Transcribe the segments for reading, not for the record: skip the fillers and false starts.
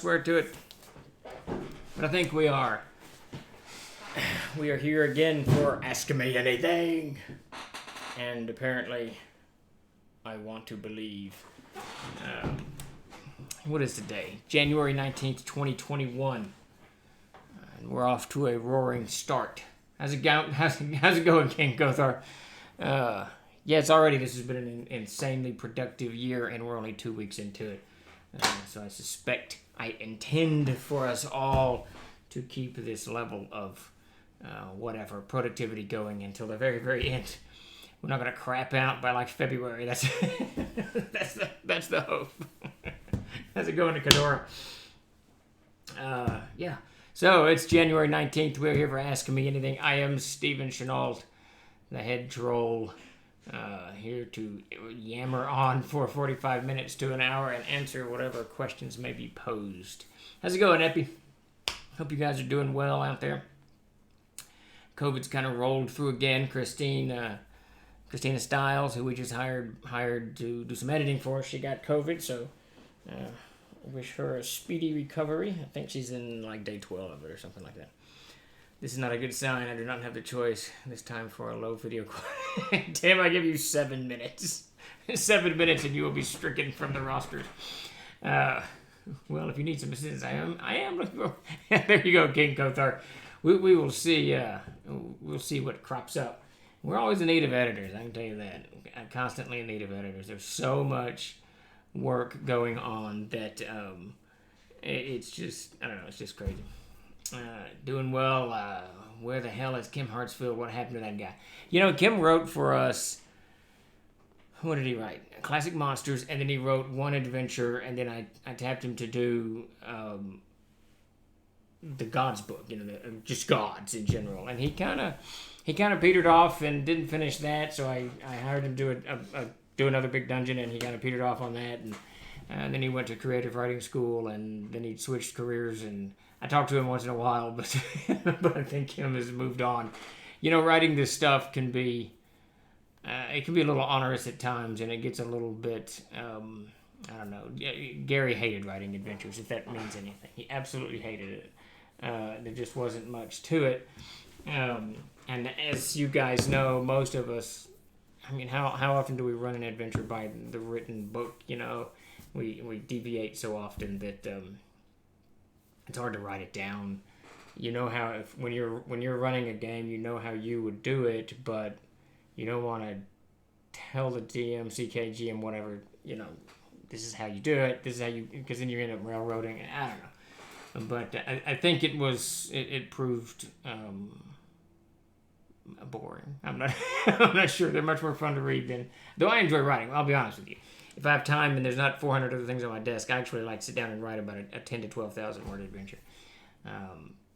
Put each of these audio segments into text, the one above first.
Swear to it, but I think we are. We are here again for Ask Me Anything, and apparently, I want to believe. What is today? January 19th, 2021, and we're off to a roaring start. How's it going? How's it going, King Kothar? This has been an insanely productive year, and we're only 2 weeks into it. So I intend for us all to keep this level of productivity going until the very, very end. We're not going to crap out by like February. That's that's the hope. How's it going to Kadora? So it's January 19th. We're here for Ask Me Anything. I am 𝚃𝚛𝚘𝚕𝚕, the head troll. Here to yammer on for 45 minutes to an hour and answer whatever questions may be posed. How's it going, Epi? Hope you guys are doing well out there. COVID's kind of rolled through again. Christina Stiles, who we just hired to do some editing for us, she got COVID, so wish her a speedy recovery. I think she's in like day 12 of it or something like that. This is not a good sign. I do not have the choice this time for a low video quality. Tim, I give you 7 minutes. 7 minutes and you will be stricken from the rosters. Well, if you need some assistance, I am looking for... There you go, King Kothar. We will see. We'll see what crops up. We're always in need of editors, I can tell you that. I'm constantly in need of editors. There's so much work going on that it's just, I don't know, it's just crazy. Doing well. Where the hell is Kim Hartsfield? What happened to that guy? You know, Kim wrote for us. What did he write? Classic Monsters, and then he wrote one adventure, and then I tapped him to do the Gods book. You know, just Gods in general. And he kind of petered off and didn't finish that. So I hired him to do another big dungeon, and he kind of petered off on that. And then he went to creative writing school, and then he switched careers and. I talk to him once in a while, but but I think Kim has moved on. You know, writing this stuff can be it can be a little onerous at times, and it gets a little bit I don't know. Gary hated writing adventures, if that means anything. He absolutely hated it. There just wasn't much to it. And as you guys know, most of us, I mean, how often do we run an adventure by the written book? You know, we deviate so often that. It's hard to write it down. You know how when you're running a game, you know how you would do it, but you don't want to tell the DM, CK, GM, whatever. You know, this is how you do it. This is how you, because then you end up railroading. I don't know, but I think it proved boring. I'm not sure. They're much more fun to read than. Though I enjoy writing. I'll be honest with you. If I have time and there's not 400 other things on my desk, I actually like to sit down and write about a 10 to 12,000 word adventure.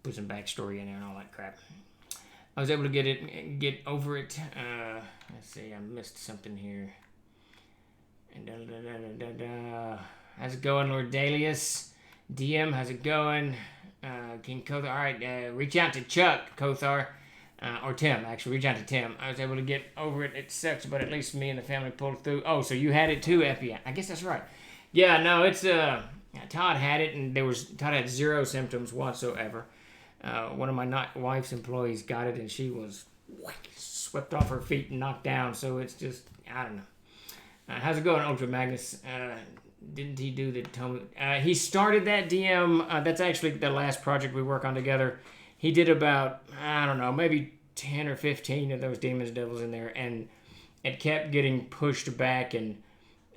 Put some backstory in there and all that crap. I was able to get over it. Let's see, I missed something here. How's it going, Lord Dalius? DM, how's it going? King Kothar. All right, reach out to Chuck, Kothar. Or Tim, actually. Reach out to Tim. I was able to get over it. It sucks, but at least me and the family pulled through. Oh, so you had it too, Effie. I guess that's right. Yeah, no, it's, Todd had it, and Todd had 0 symptoms whatsoever. One of my wife's employees got it, and she was swept off her feet and knocked down, so it's just, I don't know. How's it going, Ultra Magnus? Didn't he do the he started that DM. That's actually the last project we work on together. He did about, I don't know, maybe 10 or 15 of those Demons Devils in there, and it kept getting pushed back, and,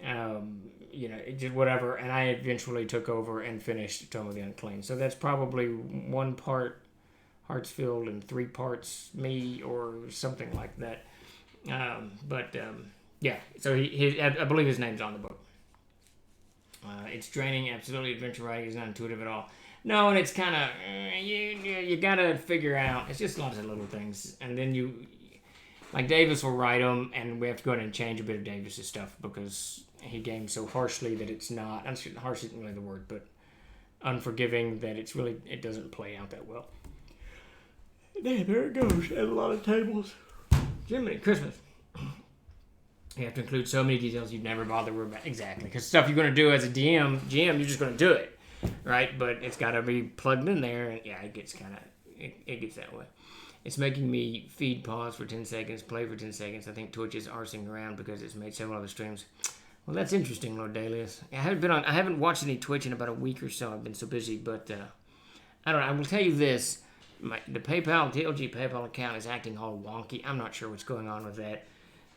it did whatever, and I eventually took over and finished Tome of the Unclean. So that's probably 1 part Hartsfield and 3 parts me, or something like that. So I believe his name's on the book. It's draining, absolutely. Adventure writing is not intuitive at all. No, and it's kind of, you got to figure out, it's just lots of little things. And then like Davis will write them, and we have to go in and change a bit of Davis's stuff because he games so harshly that it's not, harsh isn't really the word, but unforgiving that it doesn't play out that well. There it goes, and a lot of tables. Jiminy Christmas. You have to include so many details you've never bothered about. Exactly, because stuff you're going to do as a GM, you're just going to do it. right? But it's got to be plugged in there, and yeah, it gets it gets that way. It's making me feed pause for 10 seconds, play for 10 seconds. I think Twitch is arsing around because it's made several other streams. Well, that's interesting, Lord Dalius. I haven't watched any Twitch in about a week or so. I've been so busy, but I don't know. I will tell you this: the TLG PayPal account is acting all wonky. I'm not sure what's going on with that.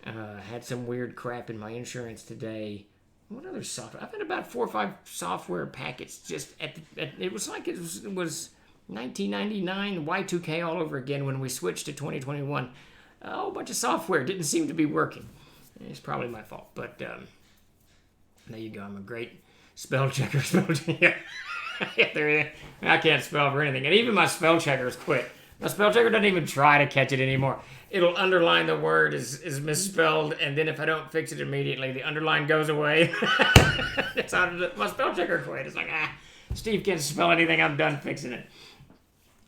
Had some weird crap in my insurance today. What other software? I've had about 4 or 5 software packets. Just it was like it was 1999 Y2K all over again when we switched to 2021. A whole bunch of software didn't seem to be working. It's probably my fault, but there you go. I'm a great spell checker. Yeah, I can't spell for anything, and even my spell checkers quit. My spell checker doesn't even try to catch it anymore. It'll underline the word is misspelled, and then if I don't fix it immediately, the underline goes away. My spell checker quit. It's like, Steve can't spell anything. I'm done fixing it.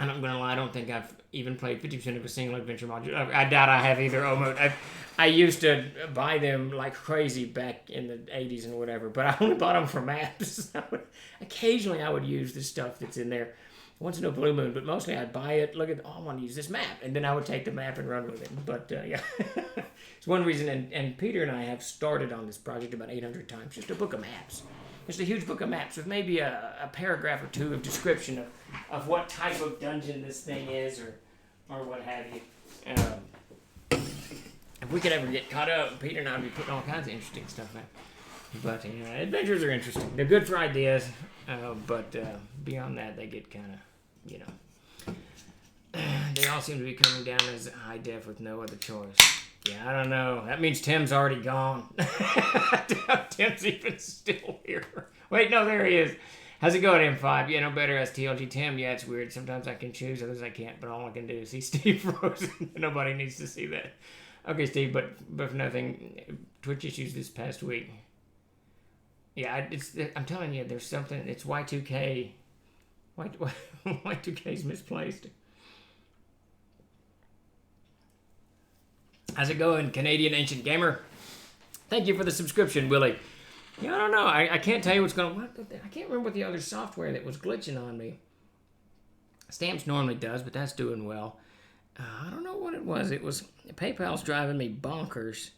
And I'm going to lie, I don't think I've even played 50% of a single adventure module. I doubt I have either. I used to buy them like crazy back in the 80s and whatever, but I only bought them for maps. Occasionally I would use the stuff that's in there. Once in a blue moon, but mostly I'd buy it, look at, I want to use this map, and then I would take the map and run with it. But yeah, it's one reason, and Peter and I have started on this project about 800 times, just a book of maps. Just a huge book of maps with maybe a paragraph or two of description of what type of dungeon this thing is, or what have you. If we could ever get caught up, Peter and I would be putting all kinds of interesting stuff in. But, adventures are interesting. They're good for ideas, but beyond that, they get kind of, they all seem to be coming down as high def with no other choice. Yeah, I don't know. That means Tim's already gone. I doubt Tim's even still here. Wait, no, there he is. How's it going, M5? Yeah, no better as TLG Tim. Yeah, it's weird. Sometimes I can choose, others I can't, but all I can do is see Steve frozen. Nobody needs to see that. Okay, Steve, but for nothing, Twitch issues this past week. Yeah, I'm telling you, there's something. It's Y2K. Y2K's misplaced. How's it going, Canadian Ancient Gamer? Thank you for the subscription, Willie. Yeah, I don't know. I can't tell you what's going on. I can't remember what the other software that was glitching on me. Stamps normally does, but that's doing well. I don't know what it was. It was PayPal's driving me bonkers.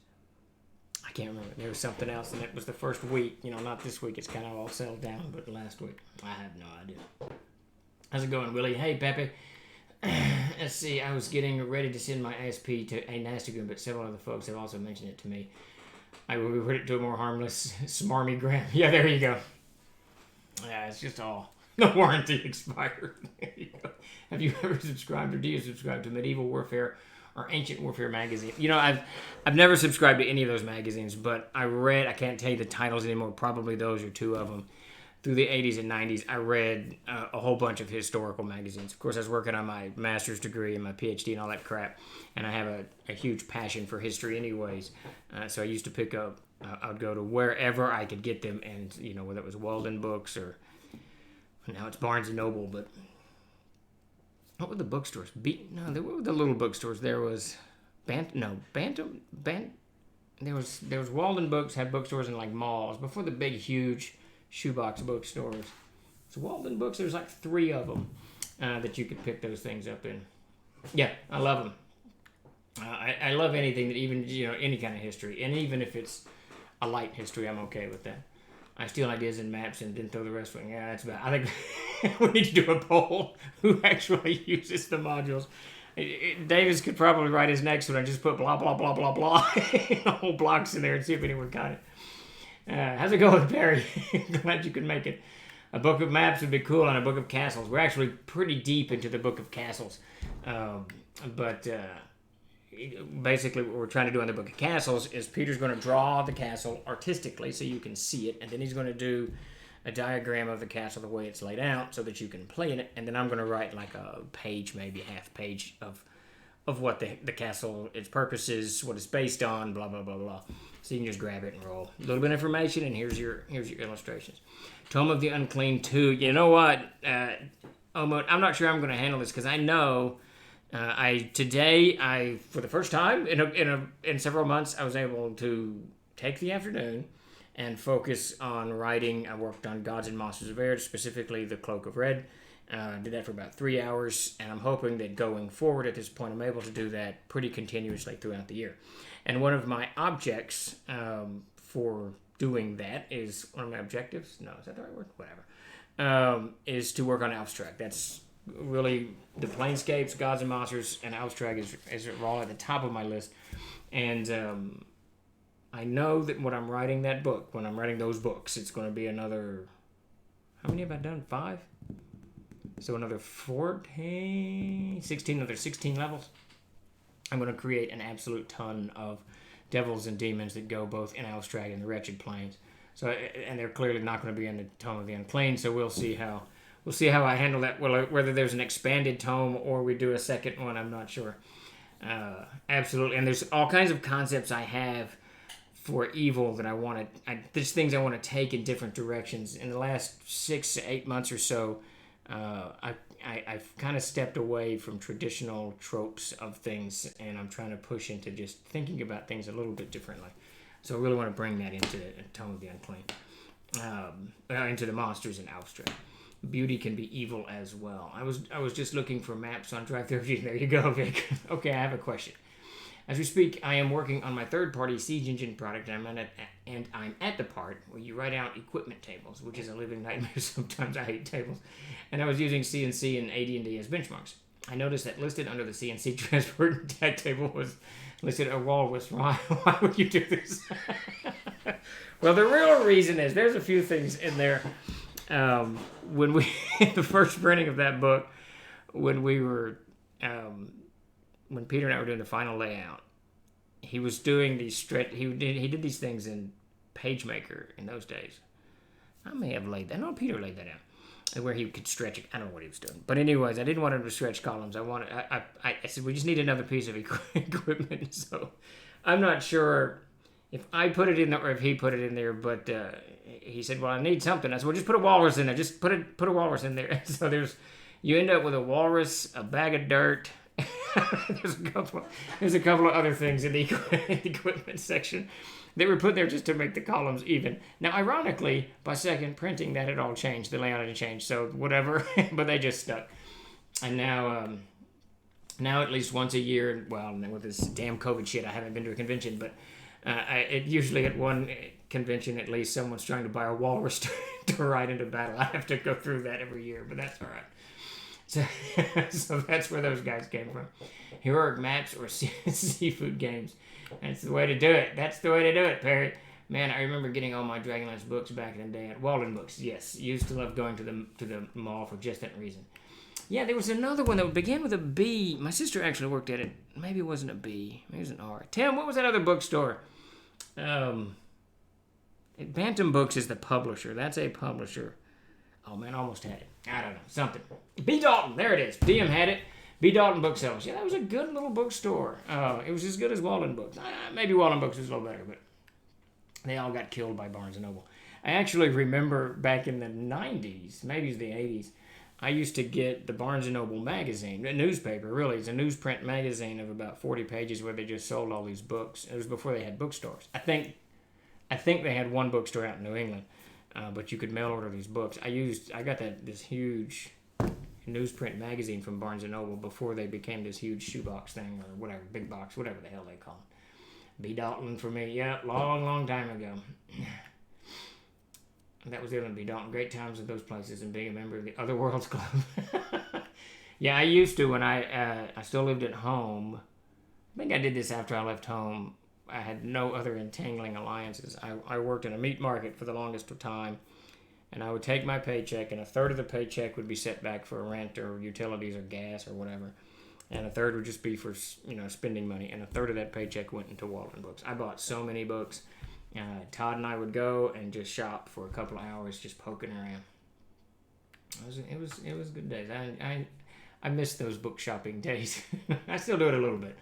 I can't remember. There was something else, and it was the first week. Not this week. It's kind of all settled down, but last week. I have no idea. How's it going, Willie? Hey, Pepe. Let's see. I was getting ready to send my ASP to a nasty gram, but several other folks have also mentioned it to me. I will revert it to a more harmless, smarmy gram. Yeah, there you go. Yeah, it's just all. The warranty expired. There you go. Have you ever subscribed, or do you subscribe to Medieval Warfare or Ancient Warfare magazine? I've never subscribed to any of those magazines, but I can't tell you the titles anymore, probably those are 2 of them. Through the 80s and 90s, I read a whole bunch of historical magazines. Of course, I was working on my master's degree and my PhD and all that crap, and I have a huge passion for history anyways. So I used to pick up, I would go to wherever I could get them, and, whether it was Walden Books or, now it's Barnes & Noble, but what were the bookstores? There were the little bookstores. There was there was Walden Books, had bookstores in like malls before the big, huge shoebox bookstores. So Walden Books, there's like 3 of them that you could pick those things up in. Yeah, I love them. I love anything that even, any kind of history. And even if it's a light history, I'm okay with that. I steal ideas and maps and then throw the rest away. Yeah, that's bad. I think we need to do a poll who actually uses the modules. Davis could probably write his next one and just put blah, blah, blah, blah, blah. Whole blocks in there and see if anyone got it. How's it going, Perry? Glad you could make it. A book of maps would be cool, and a book of castles. We're actually pretty deep into the book of castles. But basically what we're trying to do in the book of castles is Peter's going to draw the castle artistically so you can see it, and then he's going to do a diagram of the castle the way it's laid out so that you can play in it, and then I'm going to write like a page, maybe a half page of what the castle, its purposes, what it's based on, blah, blah, blah, blah. So you can just grab it and roll. A little bit of information, and here's your illustrations. Tome of the Unclean 2. You know what? I'm not sure I'm going to handle this because I know for the first time in several months, I was able to take the afternoon and focus on writing. I worked on Gods and Monsters of Air, specifically The Cloak of Red. Did that for about 3 hours, and I'm hoping that going forward at this point, I'm able to do that pretty continuously throughout the year. And one of my objects for doing that is, one of my objectives? No, is that the right word? Whatever. Is to work on Abstract. That's really the Planescapes, Gods and Monsters, and Abstract is all at the top of my list. And I know that when I'm writing that book, when I'm writing those books, it's going to be another, how many have I done? 5? So another 14, 16, another 16 levels. I'm going to create an absolute ton of devils and demons that go both in Abstract and the Wretched Planes. So, and they're clearly not going to be in the Tome of the Unclean, so we'll see how I handle that. Well, whether there's an expanded tome or we do a second one, I'm not sure. Absolutely, and there's all kinds of concepts I have for evil that I want to. There's things I want to take in different directions. In the last 6 to 8 months or so, I've kind of stepped away from traditional tropes of things, and I'm trying to push into just thinking about things a little bit differently. So I really want to bring that into the Tome of the Unclean, into the monsters in Abstract. Beauty can be evil as well. I was just looking for maps on Drive Therapy. There you go, Vic. Okay, I have a question. As we speak, I am working on my third-party siege engine product, and I'm at the part where you write out equipment tables, which is a living nightmare. Sometimes I hate tables. And I was using CNC and AD&D as benchmarks. I noticed that listed under the CNC transport and tag table was listed a walrus. Why would you do this? Well, the real reason is there's a few things in there. When we the first printing of that book, when Peter and I were doing the final layout, he was doing these he did these things in PageMaker in those days. I may have laid that. No, Peter laid that out, where he could stretch it. I don't know what he was doing, but anyways, I didn't want him to stretch columns. I said we just need another piece of equipment. So I'm not sure if I put it in there or if he put it in there, but he said, well, I need something. I said, well, just put a walrus in there. Just put a walrus in there. So you end up with a walrus, a bag of dirt. There's a couple of other things in the equipment section that were put there just to make the columns even. Now, ironically, by second printing, that had all changed. The layout had changed, so whatever. But they just stuck. And now at least once a year, well, with this damn COVID shit, I haven't been to a convention, but usually at one convention, at least, someone's trying to buy a walrus to ride into battle. I have to go through that every year, but that's all right. So that's where those guys came from. Heroic maps or seafood games. That's the way to do it. That's the way to do it, Perry. Man, I remember getting all my Dragonlance books back in the day at Walden Books. Yes, used to love going to the mall for just that reason. Yeah, there was another one that began with a B. My sister actually worked at it. Maybe it wasn't a B. Maybe it was an R. Tim, what was that other bookstore? Bantam Books is the publisher. That's a publisher. Oh, man, I almost had it. I don't know. Something. B. Dalton. There it is. DM had it. B. Dalton Booksellers. Yeah, that was a good little bookstore. It was as good as Walden Books. Maybe Walden Books was a little better, but they all got killed by Barnes & Noble. I actually remember back in the 90s, maybe it was the 80s, I used to get the Barnes & Noble magazine, a newspaper, really. It's a newsprint magazine of about 40 pages where they just sold all these books. It was before they had bookstores. I think they had one bookstore out in New England. But you could mail order these books. I got this huge newsprint magazine from Barnes & Noble before they became this huge shoebox thing or whatever, big box, whatever the hell they call it. B. Dalton for me, yeah, long time ago. That was the other one, B. Dalton. Great times at those places and being a member of the Other Worlds Club. Yeah, I used to when I still lived at home. I think I did this after I left home. I had no other entangling alliances. I worked in a meat market for the longest of time, and I would take my paycheck, and a third of the paycheck would be set back for rent or utilities or gas or whatever, and a third would just be for spending money, and a third of that paycheck went into Walden Books. I bought so many books. Todd and I would go and just shop for a couple of hours, just poking around. It was good days. I miss those book shopping days. I still do it a little bit.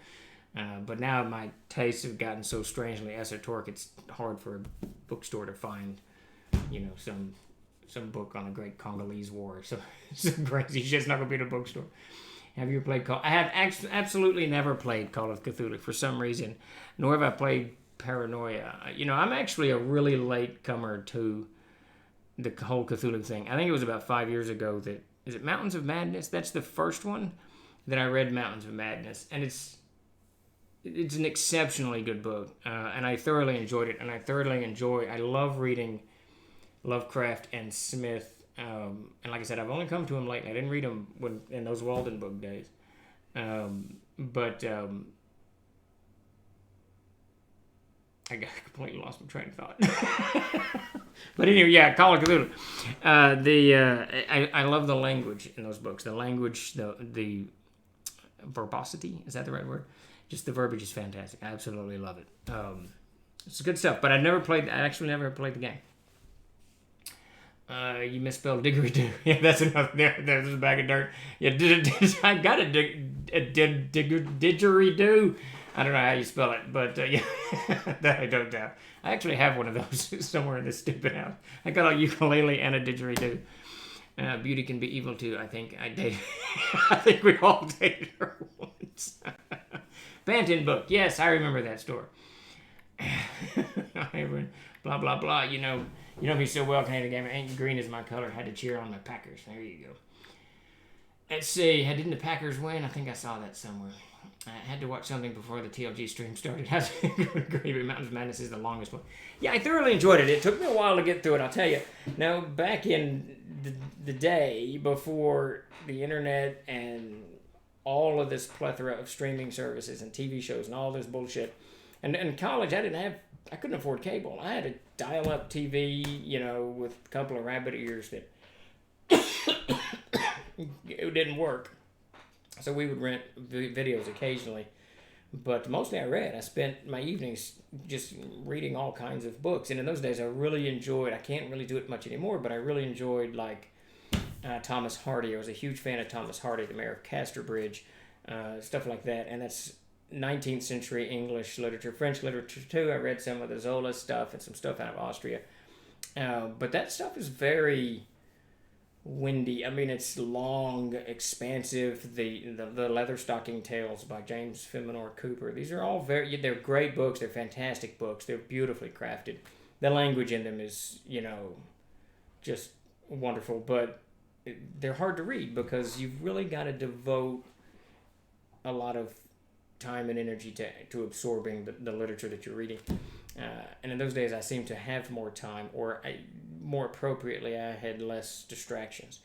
But now my tastes have gotten so strangely esoteric, it's hard for a bookstore to find, some book on a great Congolese war or some crazy shit's not going to be in a bookstore. Have you played I have absolutely never played Call of Cthulhu for some reason, nor have I played paranoia. I'm actually a really late comer to the whole Cthulhu thing. I think it was about 5 years ago that, is it Mountains of Madness? That's the first one that I read, Mountains of Madness. And it's an exceptionally good book. And I thoroughly enjoyed it. And I love reading Lovecraft and Smith. And like I said, I've only come to him lately. I didn't read them in those Walden book days. I completely lost my train of thought. But anyway, yeah, Call of Cthulhu. I love the language in those books. The language, the verbosity, is that the right word? Just the verbiage is fantastic. I absolutely love it. It's good stuff. But I actually never played the game. You misspelled didgeridoo. Yeah, that's another. There's a bag of dirt. Yeah, I got a didgeridoo. I don't know how you spell it, but yeah, that I don't doubt. I actually have one of those somewhere in this stupid house. I got a ukulele and a didgeridoo. Beauty can be evil too. I think I dated. I think we all dated her once. Banton book. Yes, I remember that store. Blah blah blah. You know me so well, Canadian gamer. Ain't green is my color. Had to cheer on the Packers. There you go. Let's see. Didn't the Packers win? I think I saw that somewhere. I had to watch something before the TLG stream started. Mountains of Madness is the longest one. Yeah, I thoroughly enjoyed it. It took me a while to get through it, I'll tell you. Now, back in the day before the internet and all of this plethora of streaming services and TV shows and all this bullshit, and in college, I couldn't afford cable. I had a dial-up TV, with a couple of rabbit ears that it didn't work. So we would rent videos occasionally, but mostly I read. I spent my evenings just reading all kinds of books. And in those days, I really enjoyed, I can't really do it much anymore, but I really enjoyed Thomas Hardy. I was a huge fan of Thomas Hardy, the mayor of Casterbridge, stuff like that. And that's 19th century English literature, French literature too. I read some of the Zola stuff and some stuff out of Austria. But that stuff is very windy. I mean, it's long, expansive. The Leatherstocking Tales by James Fenimore Cooper. These are all they're great books. They're fantastic books. They're beautifully crafted. The language in them is, just wonderful. But they're hard to read because you've really got to devote a lot of time and energy to absorbing the literature that you're reading. And in those days, I seemed to have more time, or more appropriately, I had less distractions.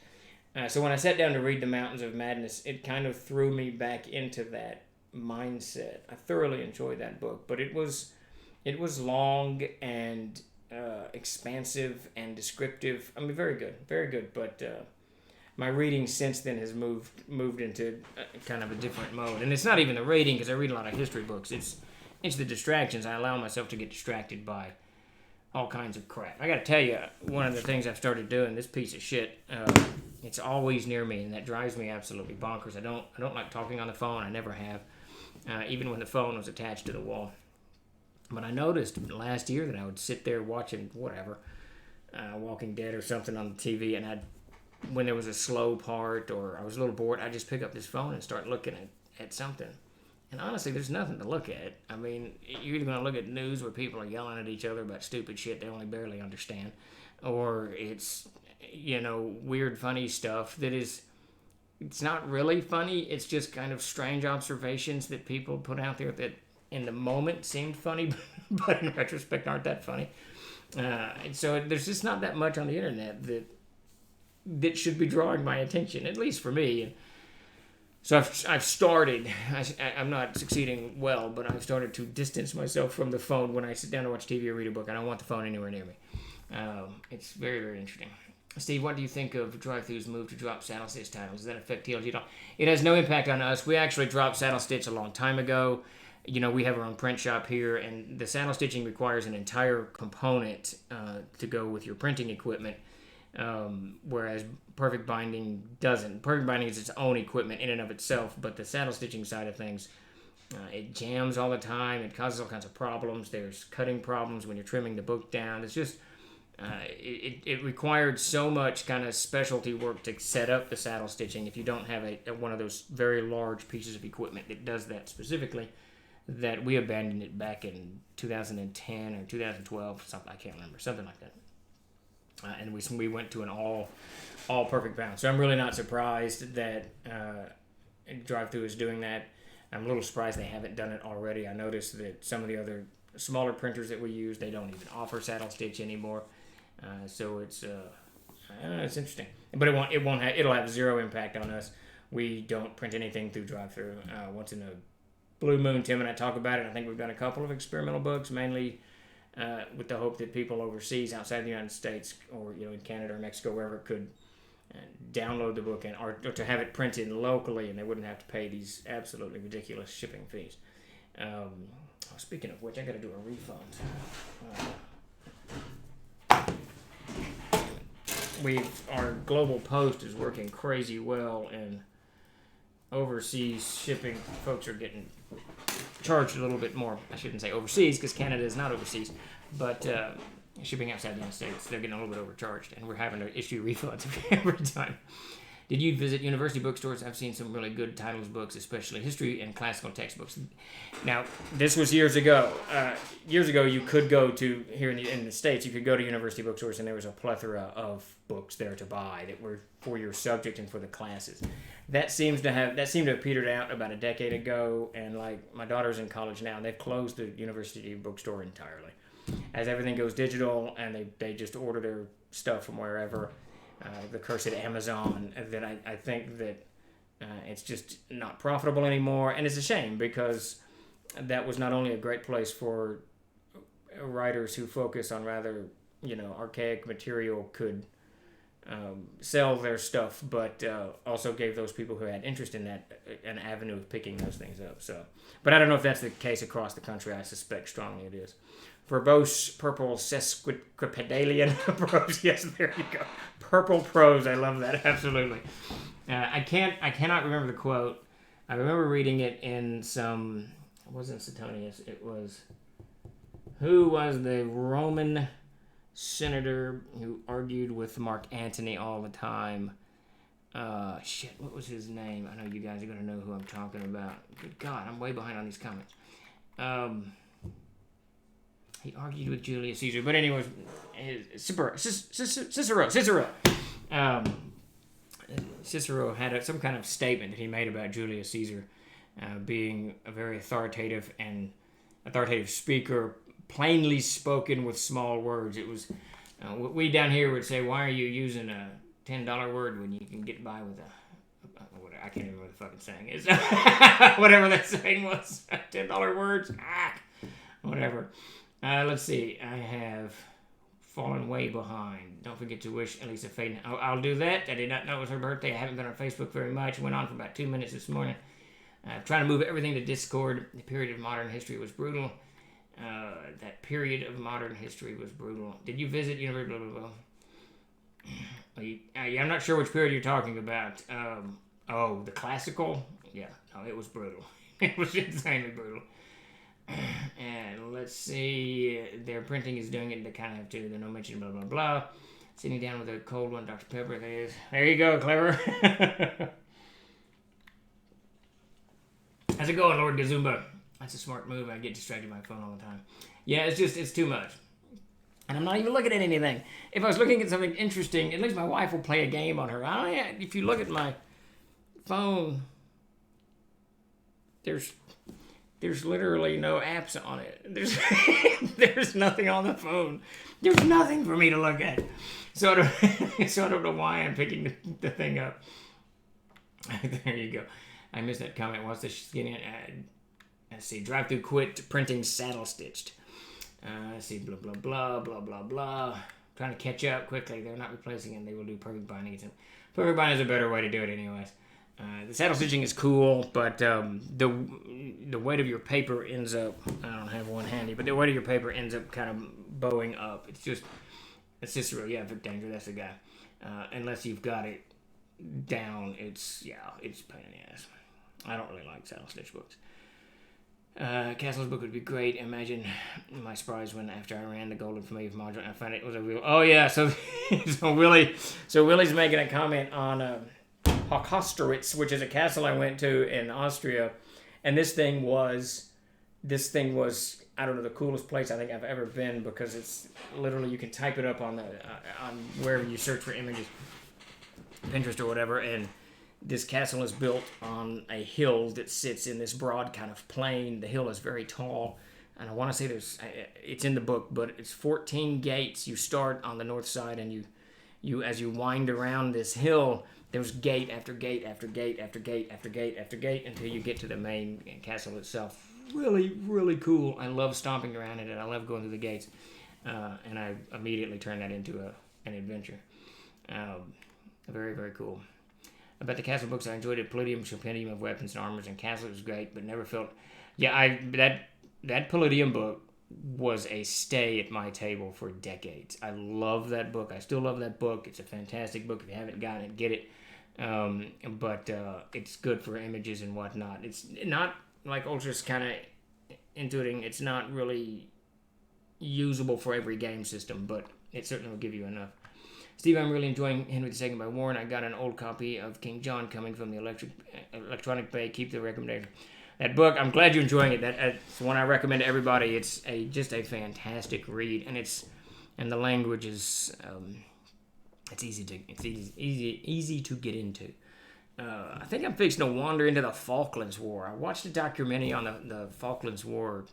So when I sat down to read The Mountains of Madness, it kind of threw me back into that mindset. I thoroughly enjoyed that book, but it was long and expansive and descriptive. I mean, very good. But my reading since then has moved into kind of a different mode, and it's not even the reading because I read a lot of history books. It's the distractions. I allow myself to get distracted by all kinds of crap. I got to tell you, one of the things I've started doing, this piece of shit, it's always near me, and that drives me absolutely bonkers. I don't like talking on the phone. I never have, even when the phone was attached to the wall. But I noticed last year that I would sit there watching whatever, Walking Dead or something on the TV, and when there was a slow part or I was a little bored, I'd just pick up this phone and start looking at something. And honestly, there's nothing to look at. I mean, you're either going to look at news where people are yelling at each other about stupid shit they only barely understand, or it's, weird, funny stuff it's not really funny. It's just kind of strange observations that people put out there that in the moment seemed funny, but in retrospect aren't that funny. And so there's just not that much on the internet that should be drawing my attention, at least for me. And so I've started, I'm not succeeding well, but I've started to distance myself from the phone when I sit down to watch TV or read a book. I don't want the phone anywhere near me. It's very, very interesting. Steve, what do you think of Drive-Thru's move to drop Saddle Stitch titles? Does that affect TLG at all? It has no impact on us. We actually dropped Saddle Stitch a long time ago. We have our own print shop here, and the saddle stitching requires an entire component to go with your printing equipment. Whereas Perfect Binding doesn't. Perfect Binding is its own equipment in and of itself, but the saddle stitching side of things, it jams all the time. It causes all kinds of problems. There's cutting problems when you're trimming the book down. It's just, it required so much kind of specialty work to set up the saddle stitching. If you don't have one of those very large pieces of equipment that does that specifically, that we abandoned it back in 2010 or 2012, something I can't remember, something like that. And we went to an all perfect bound. So I'm really not surprised that Drive-Thru is doing that. I'm a little surprised they haven't done it already. I noticed that some of the other smaller printers that we use, they don't even offer saddle stitch anymore. So it's it's interesting, but it'll have zero impact on us. We don't print anything through Drive-Thru. Once in a blue moon, Tim and I talk about it. I think we've done a couple of experimental books, mainly with the hope that people overseas, outside the United States, or in Canada or Mexico, wherever, could download the book or to have it printed locally, and they wouldn't have to pay these absolutely ridiculous shipping fees. Speaking of which, I got to do a refund. Our global post is working crazy well, and overseas shipping folks are getting charged a little bit more. I shouldn't say overseas, because Canada is not overseas, but shipping outside the United States, they're getting a little bit overcharged, and we're having to issue refunds every time. Did you visit university bookstores? I've seen some really good titles books, especially history and classical textbooks. Now, this was years ago. Years ago, you could go to, here in the States, you could go to university bookstores, and there was a plethora of books there to buy that were for your subject and for the classes. That seemed to have petered out about a decade ago, and like my daughter's in college now, they've closed the university bookstore entirely. As everything goes digital, and they just order their stuff from wherever, the cursed Amazon, that I think that it's just not profitable anymore, and it's a shame, because that was not only a great place for writers who focus on rather archaic material could sell their stuff, but also gave those people who had interest in that an avenue of picking those things up. So, but I don't know if that's the case across the country. I suspect strongly it is. Verbose purple sesquipedalian prose. Yes, there you go. Purple prose. I love that. Absolutely. I cannot remember the quote. I remember reading it in some. It wasn't Suetonius. It was. Who was the Roman senator who argued with Mark Antony all the time? What was his name? I know you guys are going to know who I'm talking about. Good God, I'm way behind on these comments. He argued with Julius Caesar, but anyways, Cicero. Cicero had some kind of statement that he made about Julius Caesar being a very authoritative speaker, plainly spoken with small words. It was we down here would say, "Why are you using a $10 word when you can get by with whatever?" I can't remember what the fucking saying is. Whatever that saying was, $10 words. Whatever. Let's see. I have fallen way behind. Don't forget to wish Elisa Faden. I'll do that. I did not know it was her birthday. I haven't been on Facebook very much. Went on for about 2 minutes this morning. Trying to move everything to Discord. The period of modern history was brutal. That period of modern history was brutal. Did you visit University? Blah, blah, blah. Yeah, I'm not sure which period you're talking about. The classical? Yeah, no, it was brutal. It was insanely brutal. And let's see, their printing is doing it. They kind of have to. They're no mention, blah, blah, blah. Sitting down with a cold one, Dr. Pepper. There you go, clever. How's it going, Lord Gazumba? That's a smart move. I get distracted by my phone all the time. Yeah, it's too much. And I'm not even looking at anything. If I was looking at something interesting, at least my wife will play a game on her. If you look at my phone, there's literally no apps on it. There's nothing on the phone. There's nothing for me to look at. So I don't know why I'm picking the thing up. There you go. I missed that comment. What's the skinny? Let's see. Drive-Thru quit printing saddle stitched. Let's see. Blah blah blah blah blah blah. Trying to catch up quickly. They're not replacing it. They will do perfect binding. Perfect binding is a better way to do it, anyways. The saddle stitching is cool, but the weight of your paper ends up. I don't have one handy, but the weight of your paper ends up kind of bowing up. It's Cicero. Yeah, Vic Danger. That's the guy. Unless you've got it down, it's a pain in the ass. I don't really like saddle stitch books. Castle's book would be great. Imagine my surprise when after I ran the Golden Familiar module, I found it was a real. Oh yeah, so Willie's making a comment on Hochhasteritz, which is a castle I went to in Austria, and this thing was this thing was, I don't know, the coolest place I think I've ever been, because it's literally, you can type it up on the on wherever you search for images, Pinterest or whatever, and this castle is built on a hill that sits in this broad kind of plain. The hill is very tall, and I want to say it's in the book, but it's 14 gates. You start on the north side, and you as you wind around this hill, there's gate after gate after gate after gate after gate after gate until you get to the main castle itself. Really, really cool. I love stomping around in it. I love going through the gates, and I immediately turned that into an adventure. Very, very cool. About the castle books, I enjoyed it. 𝚃𝚘𝚕𝚕 of weapons and armors and castles was great, but never felt. Yeah, that 𝚃𝚘𝚕𝚕 book was a stay at my table for decades. I love that book. I still love that book. It's a fantastic book. If you haven't gotten it, get it. But it's good for images and whatnot. It's not like Ultra's kind of intuiting. It's not really usable for every game system, but it certainly will give you enough. Steve, I'm really enjoying Henry II by Warren. I got an old copy of King John coming from the electronic bay. Keep the recommendation. That book, I'm glad you're enjoying it. That's one I recommend to everybody. It's just a fantastic read, and the language is it's easy to get into. I think I'm fixing to wander into the Falklands War. I watched a documentary on the Falklands War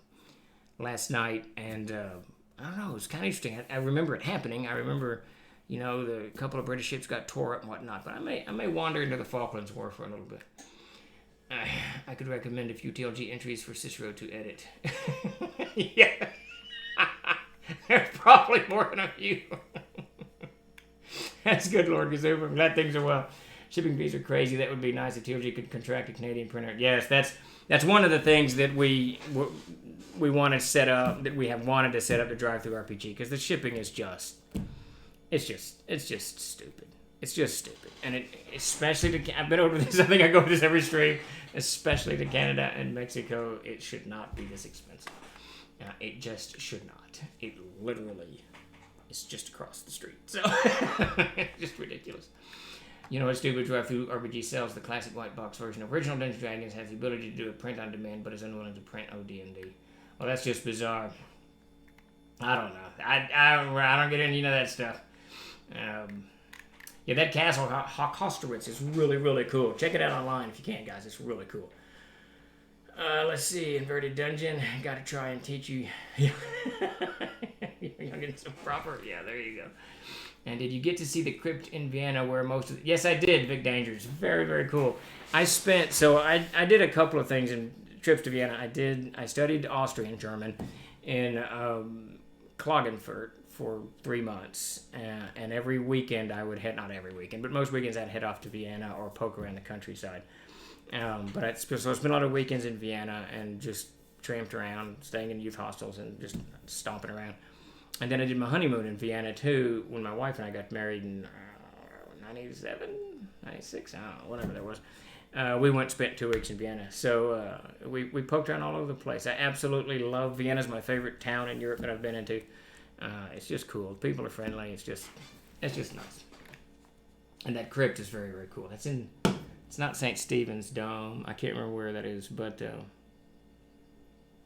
last night, and I don't know, it was kind of interesting. I remember it happening. I remember, the couple of British ships got tore up and whatnot. But I may wander into the Falklands War for a little bit. I could recommend a few TLG entries for Cicero to edit. Yeah. There's probably more than a few. That's good, Lord Gazuba. I'm glad things are well. Shipping fees are crazy. That would be nice if TLG could contract a Canadian printer. Yes, that's one of the things that we want to set up, that we have wanted to set up to drive through RPG, because the shipping is just stupid. It's just stupid. And especially I've been over this, I think I go over this every stream, especially to Canada and Mexico, it should not be this expensive. It just should not. It literally is just across the street. So, it's just ridiculous. You know what stupid drive through RPG sells? The classic white box version of original Dungeons & Dragons has the ability to do a print on demand, but is unwilling to print OD&D. Well, that's just bizarre. I don't know. I don't get into that stuff. Yeah, that castle, Hostowitz, is really, really cool. Check it out online if you can, guys. It's really cool. Let's see. Inverted Dungeon. Got to try and teach you. You're getting some proper. Yeah, there you go. And did you get to see the crypt in Vienna where most of Yes, I did, Vic Dangers. Very, very cool. I did a couple of things in trips to Vienna. I studied Austrian German in Klagenfurt for 3 months, and every weekend I would head, not every weekend, but most weekends I'd head off to Vienna or poke around the countryside. So I spent a lot of weekends in Vienna and just tramped around, staying in youth hostels and just stomping around. And then I did my honeymoon in Vienna too, when my wife and I got married in 97, 96, I don't know, whatever that was. We went and spent 2 weeks in Vienna. So we poked around all over the place. I absolutely love Vienna. It's my favorite town in Europe that I've been into. It's just cool. People are friendly. It's just nice. And that crypt is very, very cool. It's not St. Stephen's Dome. I can't remember where that is, but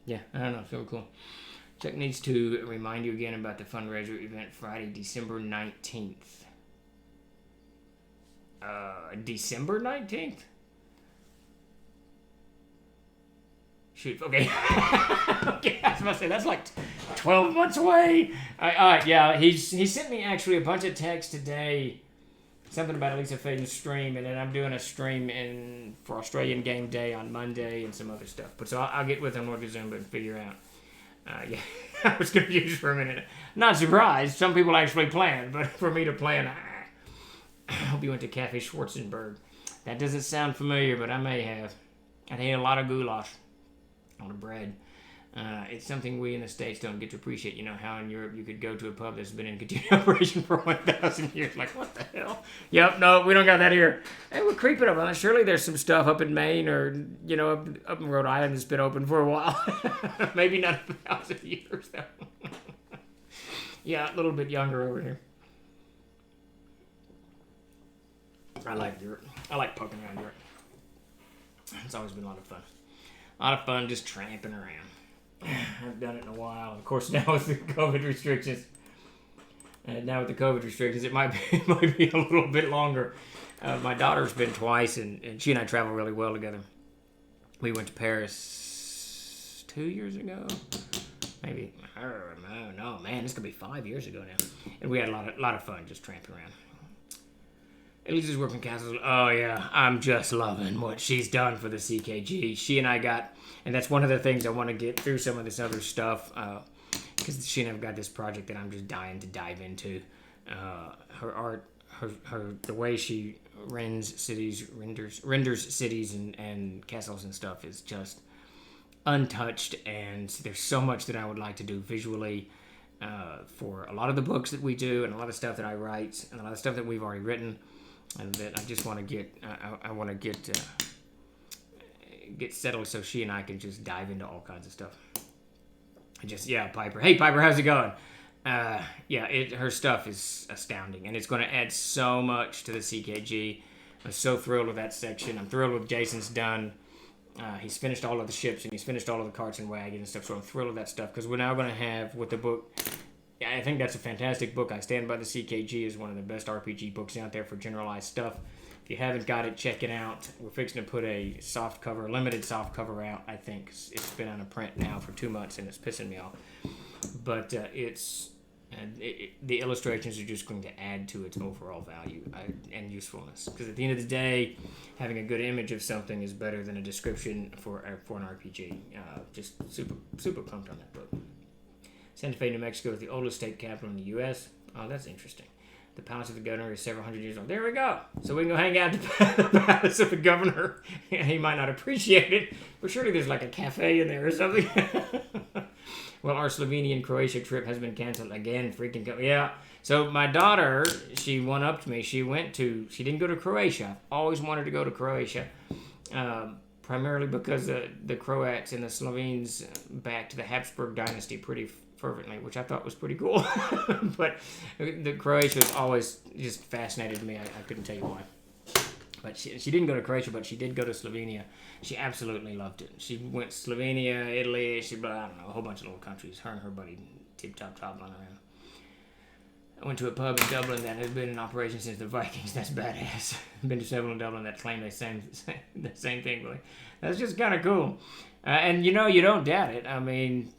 yeah, I don't know. It's really cool. Chuck needs to remind you again about the fundraiser event Friday, December 19th. December 19th? Shoot, okay. Okay, I was about to say, that's like 12 months away. Yeah, he sent me actually a bunch of texts today, something about Lisa Faden's stream, and then I'm doing a stream for Australian Game Day on Monday and some other stuff. But so I'll get with him, Lord Gazumba, and figure out. Yeah, I was confused for a minute. Not surprised. Some people actually planned, but for me to plan, I hope you went to Cafe Schwarzenberg. That doesn't sound familiar, but I may have. I ate a lot of goulash on the bread. It's something we in the States don't get to appreciate. You know how in Europe you could go to a pub that's been in continued operation for 1,000 years. Like, what the hell? Yep, no, we don't got that here. Hey, we're creeping up on it. Surely there's some stuff up in Maine or, up in Rhode Island that's been open for a while. Maybe not 1,000 years, though. Yeah, a little bit younger over here. I like Europe. I like poking around Europe. It's always been a lot of fun. A lot of fun just tramping around. I haven't done it in a while. Of course, now with the COVID restrictions, it might be a little bit longer. My daughter's been twice, and she and I travel really well together. We went to Paris 2 years ago, maybe. I don't know, man. This could be 5 years ago now, and we had a lot of fun just tramping around. Elisa's working castles. Oh yeah, I'm just loving what she's done for the CKG. She and I got, and that's one of the things I want to get through some of this other stuff, because she and I've got this project that I'm just dying to dive into. Her art, the way she renders cities and castles and stuff is just untouched, and there's so much that I would like to do visually for a lot of the books that we do, and a lot of stuff that I write, and a lot of stuff that we've already written, and that I just want to get. I want to get settled so she and I can just dive into all kinds of stuff. Piper. Hey, Piper, how's it going? Her stuff is astounding, and it's going to add so much to the CKG. I'm so thrilled with that section. I'm thrilled with Jason's done. He's finished all of the ships, and he's finished all of the carts and wagons and stuff, so I'm thrilled with that stuff, because we're now going to have, with the book, I think that's a fantastic book. I stand by the CKG as one of the best RPG books out there for generalized stuff. If you haven't got it, check it out. We're fixing to put a limited soft cover out, I think. It's been on a print now for 2 months, and it's pissing me off. But the illustrations are just going to add to its overall value and usefulness. Because at the end of the day, having a good image of something is better than a description for an RPG. Just super pumped on that book. Santa Fe, New Mexico is the oldest state capital in the U.S. Oh, that's interesting. The Palace of the Governor is several hundred years old. There we go. So we can go hang out at the Palace of the Governor. He might not appreciate it, but surely there's like a cafe in there or something. Well, our Slovenia and Croatia trip has been canceled again. Yeah. So my daughter, she one-upped me. She didn't go to Croatia. Always wanted to go to Croatia. Primarily because the Croats and the Slovenes backed the Habsburg dynasty pretty fervently, which I thought was pretty cool. But the Croatia has always just fascinated me. I couldn't tell you why. But she didn't go to Croatia, but she did go to Slovenia. She absolutely loved it. She went to Slovenia, Italy, a whole bunch of little countries. Her and her buddy tip-top toddling around. I went to a pub in Dublin that has been in operation since the Vikings. That's badass. Been to several in Dublin that claim the same thing. Really. That's just kind of cool. And you don't doubt it. I mean,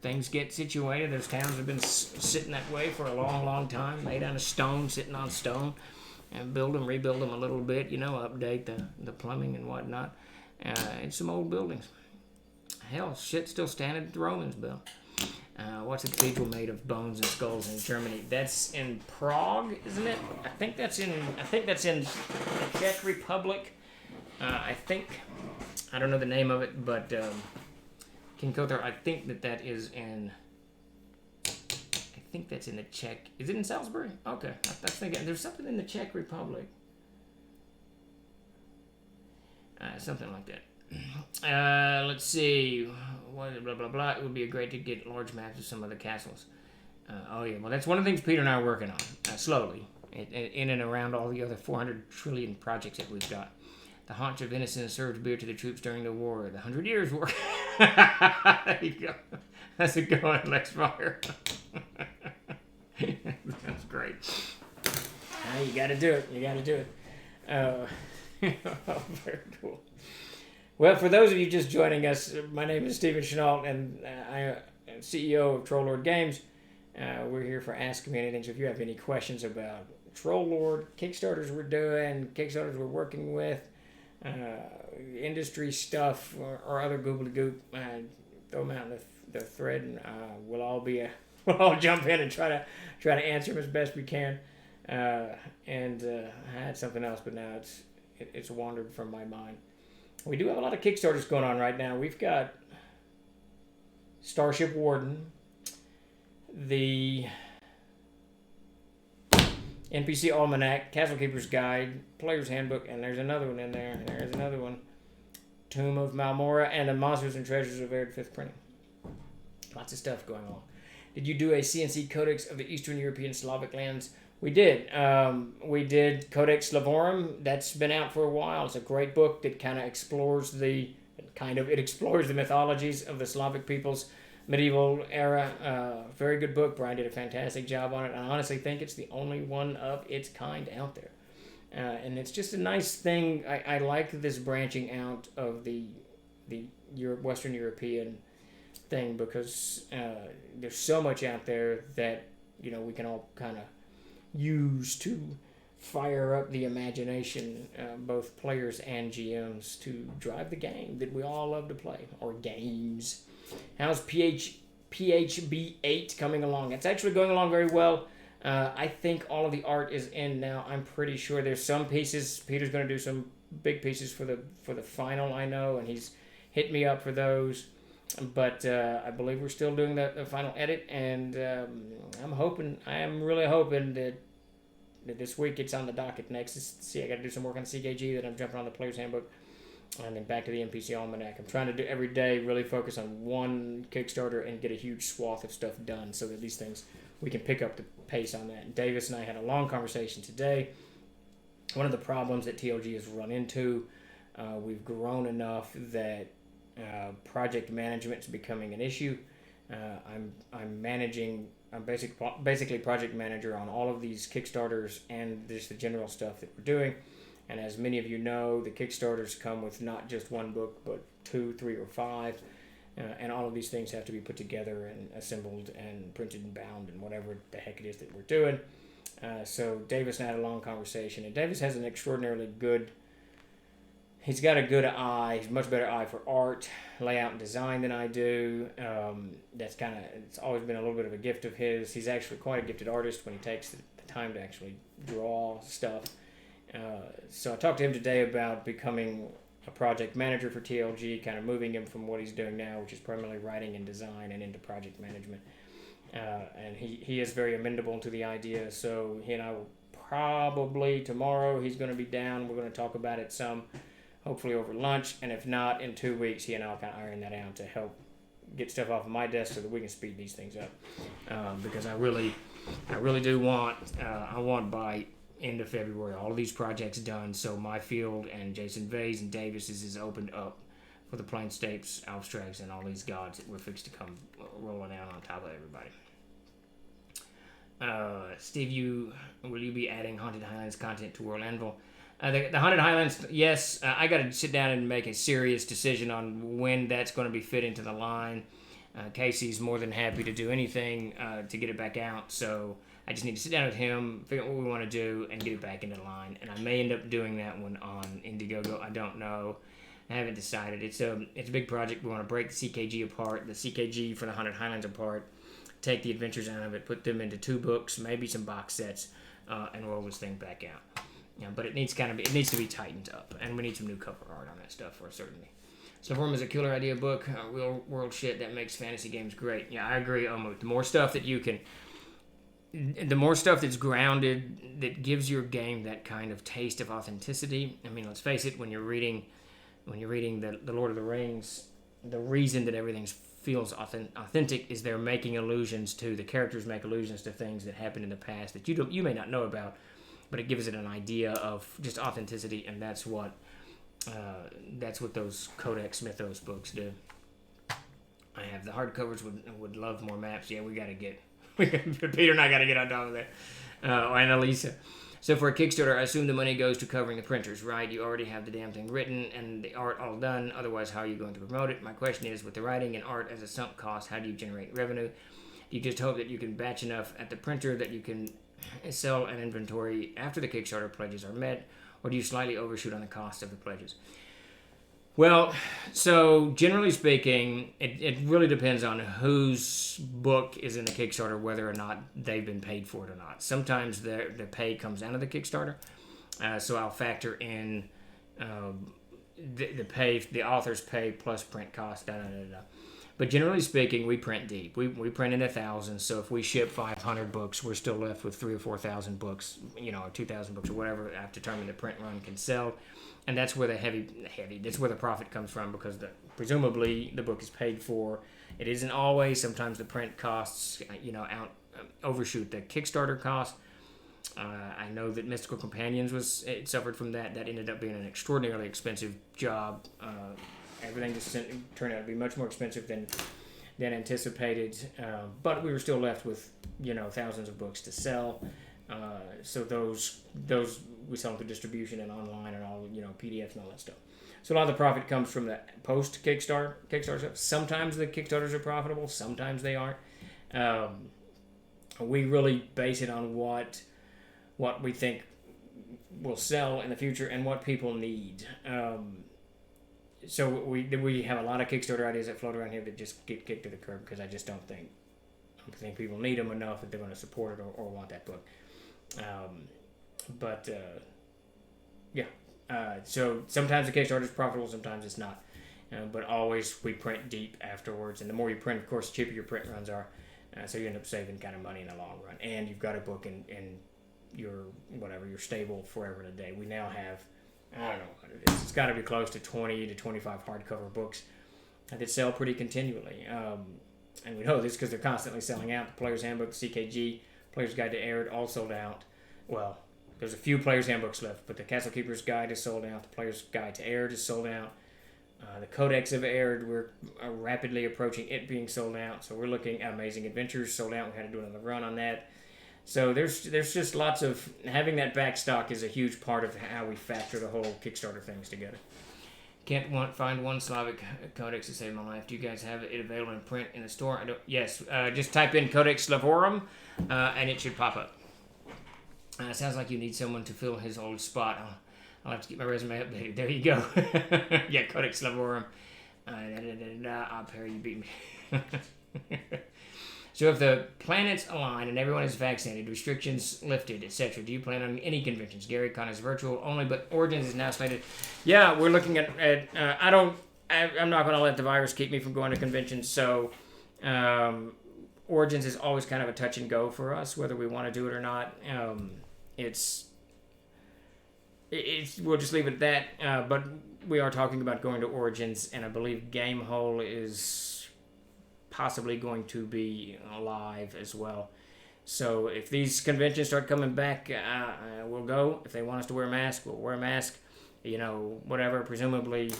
things get situated. Those towns have been sitting that way for a long, long time, made out of stone, sitting on stone. And rebuild them a little bit, update the plumbing and whatnot. And some old buildings. Hell, shit's still standing at the Romans built. What's a cathedral made of bones and skulls in Germany? That's in Prague, isn't it? I think that's in the Czech Republic. I don't know the name of it, but King Kothar, I think that is in. I think that's in the Czech. Is it in Salisbury? Okay, I was thinking there's something in the Czech Republic. Something like that. Let's see. What, blah, blah, blah. It would be great to get large maps of some of the castles. Well, that's one of the things Peter and I are working on, slowly, in and around all the other 400 trillion projects that we've got. The haunch of innocence served beer to the troops during the war. The 100 Years' War. There you go. That's a good one, Lex Fire. That's great. You got to do it. Very cool. Well, for those of you just joining us, my name is 𝚃𝚘𝚘𝚕𝚔, and I am CEO of Troll Lord Games. We're here for Ask Me Anything. So if you have any questions about Troll Lord, Kickstarters we're doing, Kickstarters we're working with, industry stuff, or other goobly-goop, throw them out in the thread, and we'll all jump in and try to answer them as best we can. I had something else, but now it's wandered from my mind. We do have a lot of Kickstarters going on right now. We've got Starship Warden, the NPC Almanac, Castle Keeper's Guide, Player's Handbook, and there's another one in there. There's another one. Tomb of Malmora, and the Monsters and Treasures of Arid 5th Printing. Lots of stuff going on. Did you do a CNC Codex of the Eastern European Slavic lands? We did. We did Codex Slavorum. That's been out for a while. It's a great book that kind of explores it explores the mythologies of the Slavic peoples, medieval era. Very good book. Brian did a fantastic job on it. I honestly think it's the only one of its kind out there. And it's just a nice thing. I like this branching out of the Western European thing, because there's so much out there that we can all kind of use to fire up the imagination, both players and GMs, to drive the game that we all love to play, or games. How's 𝚃𝚘𝚕𝚕 8 coming along? It's actually going along very well. I think all of the art is in now. I'm pretty sure there's some pieces. Peter's going to do some big pieces for the final, I know, and he's hit me up for those. But I believe we're still doing the final edit, and I am really hoping that this week it's on the docket next. I got to do some work on CKG, then I'm jumping on the Player's Handbook, and then back to the NPC Almanac. I'm trying to do every day, really focus on one Kickstarter and get a huge swath of stuff done, so that these things, we can pick up the pace on that. And Davis and I had a long conversation today. One of the problems that TLG has run into, we've grown enough that project management is becoming an issue. I'm basically project manager on all of these Kickstarters and just the general stuff that we're doing. And as many of you know, the Kickstarters come with not just one book, but 2, 3, or 5. And all of these things have to be put together and assembled and printed and bound and whatever the heck it is that we're doing. So Davis and I had a long conversation. And Davis has an extraordinarily good... He's got a good eye. He's a much better eye for art, layout, and design than I do. It's always been a little bit of a gift of his. He's actually quite a gifted artist when he takes the time to actually draw stuff. So I talked to him today about becoming a project manager for TLG, kind of moving him from what he's doing now, which is primarily writing and design, and into project management. And he is very amenable to the idea. So he and I will probably tomorrow, he's going to be down. We're going to talk about it some. Hopefully over lunch, and if not, in 2 weeks, he and I'll kind of iron that out to help get stuff off of my desk so that we can speed these things up. Because I really do want, I want by end of February all of these projects done, so my field and Jason Vay's and Davis's is opened up for the Planescapes, Abstracts, and all these gods that we're fixed to come rolling out on top of everybody. Steve, will you be adding Haunted Highlands content to World Anvil? The Haunted Highlands, yes. I got to sit down and make a serious decision on when that's going to be fit into the line. Casey's more than happy to do anything to get it back out, so I just need to sit down with him, figure out what we want to do, and get it back into the line. And I may end up doing that one on Indiegogo. I don't know. I haven't decided. It's a big project. We want to break the CKG apart, the CKG for the Haunted Highlands apart, take the adventures out of it, put them into 2 books, maybe some box sets, and roll this thing back out. Yeah, but it needs to be tightened up, and we need some new cover art on that stuff for certainly. Snowform is a killer idea book, real world shit that makes fantasy games great. Yeah, I agree. The more stuff that's grounded, that gives your game that kind of taste of authenticity. I mean, let's face it, when you're reading the Lord of the Rings, the reason that everything feels authentic is they're making allusions to, the characters make allusions to things that happened in the past that you may not know about, but it gives it an idea of just authenticity, and that's what those Codex Mythos books do. I have the hardcovers. Would love more maps. Yeah, Peter and I got to get on top of that. And Elisa. So for a Kickstarter, I assume the money goes to covering the printers, right? You already have the damn thing written and the art all done. Otherwise, how are you going to promote it? My question is, with the writing and art as a sunk cost, how do you generate revenue? Do you just hope that you can batch enough at the printer that you can sell an inventory after the Kickstarter pledges are met, or do you slightly overshoot on the cost of the pledges? Well, so generally speaking, it really depends on whose book is in the Kickstarter, whether or not they've been paid for it or not. Sometimes the pay comes out of the Kickstarter, so I'll factor in the pay, the author's pay plus print cost, But generally speaking, we print deep. We print in 1,000. So if we ship 500 books, we're still left with 3,000 or 4,000 books, or 2,000 books or whatever. I've determined the print run can sell, and that's where that's where the profit comes from, because presumably the book is paid for. It isn't always. Sometimes the print costs, overshoot the Kickstarter cost. I know that Mystical Companions suffered from that. That ended up being an extraordinarily expensive job. everything just turned out to be much more expensive than anticipated. But we were still left with thousands of books to sell. So those we sell them through distribution and online and all PDFs and all that stuff. So a lot of the profit comes from the post Kickstarter stuff. Sometimes the Kickstarters are profitable, sometimes they aren't. We really base it on what we think will sell in the future and what people need. So we have a lot of Kickstarter ideas that float around here that just get kicked to the curb because I just don't think people need them enough that they're going to support it or want that book. So sometimes the Kickstarter is profitable, sometimes it's not. But always we print deep afterwards, and the more you print, of course, the cheaper your print runs are. So you end up saving kind of money in the long run, and you've got a book in your stable forever and a day. We now have, I don't know what it is. It's got to be close to 20 to 25 hardcover books that sell pretty continually. And we know this because they're constantly selling out. The Player's Handbook, CKG, Player's Guide to Arid, all sold out. Well, there's a few Player's Handbooks left, but the Castle Keeper's Guide is sold out. The Player's Guide to Arid is sold out. The Codex of Arid, we're rapidly approaching it being sold out. So we're looking at Amazing Adventures sold out. We had to do another run on that. So there's just lots of, having that back stock is a huge part of how we factor the whole Kickstarter things together. Can't find one Slavic Codex to save my life. Do you guys have it available in print in the store? I don't. Yes. Just type in Codex Slavorum, and it should pop up. Sounds like you need someone to fill his old spot. I'll have to get my resume updated. There you go. Yeah, Codex Slavorum. Perry, you beat me. So if the planets align and everyone is vaccinated, restrictions lifted, etc., do you plan on any conventions? Gary Con is virtual only, but Origins is now slated. Yeah, we're looking at I'm not going to let the virus keep me from going to conventions, so Origins is always kind of a touch and go for us, whether we want to do it or not. It's we'll just leave it at that, but we are talking about going to Origins, and I believe Gamehole is possibly going to be live as well. So if these conventions start coming back, we'll go. If they want us to wear a mask, we'll wear a mask. Whatever. Presumably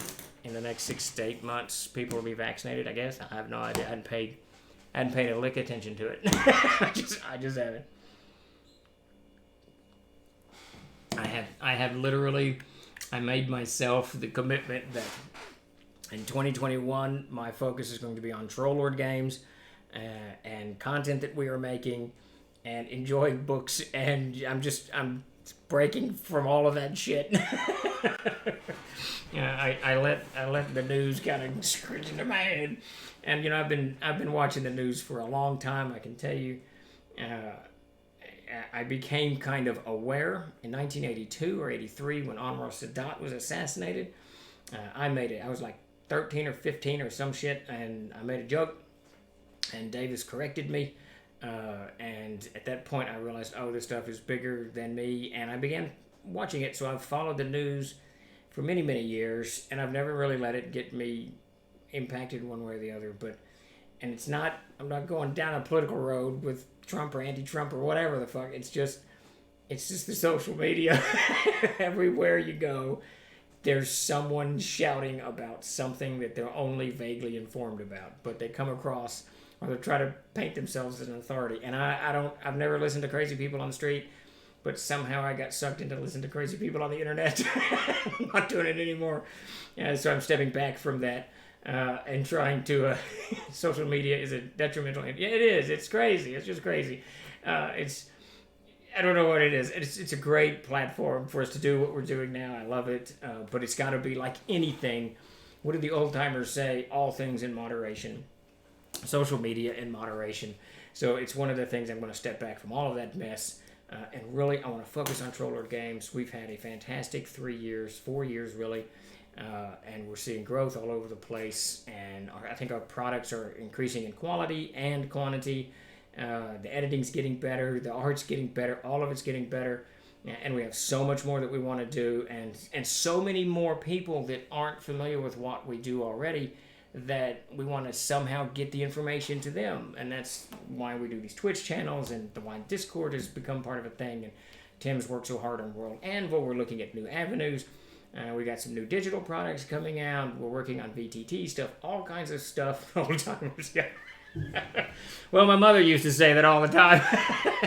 in the next 6 to 8 months, people will be vaccinated, I guess. I have no idea. I hadn't paid a lick attention to it. I just haven't. I have literally, I made myself the commitment that in 2021, my focus is going to be on Troll Lord games and content that we are making and enjoying books, and I'm breaking from all of that shit. I let the news kind of screech into my head, and I've been watching the news for a long time. I can tell you, I became kind of aware in 1982 or 83 when Anwar Sadat was assassinated. I was like 13 or 15 or some shit, and I made a joke, and Davis corrected me, and at that point I realized, this stuff is bigger than me, and I began watching it. So I've followed the news for many, many years, and I've never really let it get me impacted one way or the other. I'm not going down a political road with Trump or anti-Trump or whatever the fuck. It's just the social media. Everywhere you go, there's someone shouting about something that they're only vaguely informed about, but they come across or they try to paint themselves as an authority. And I've never listened to crazy people on the street, but somehow I got sucked into listening to crazy people on the internet. I'm not doing it anymore. So I'm stepping back from that and trying to, social media is a detrimental. Yeah, it is. It's crazy. It's just crazy. I don't know what it is. It's a great platform for us to do what we're doing now. I love it. But it's got to be like anything. What do the old timers say? All things in moderation. Social media in moderation. So it's one of the things I'm going to step back from all of that mess. And really, I want to focus on Troll Lord games. We've had a fantastic 4 years really. And we're seeing growth all over the place. And I think our products are increasing in quality and quantity. The editing's getting better, the art's getting better, all of it's getting better, and we have so much more that we want to do, and so many more people that aren't familiar with what we do already that we want to somehow get the information to them. And that's why we do these Twitch channels, and why Discord has become part of a thing, and Tim's worked so hard on World Anvil. We're looking at new avenues. We got some new digital products coming out. We're working on VTT stuff, all kinds of stuff all the time. Well, my mother used to say that all the time.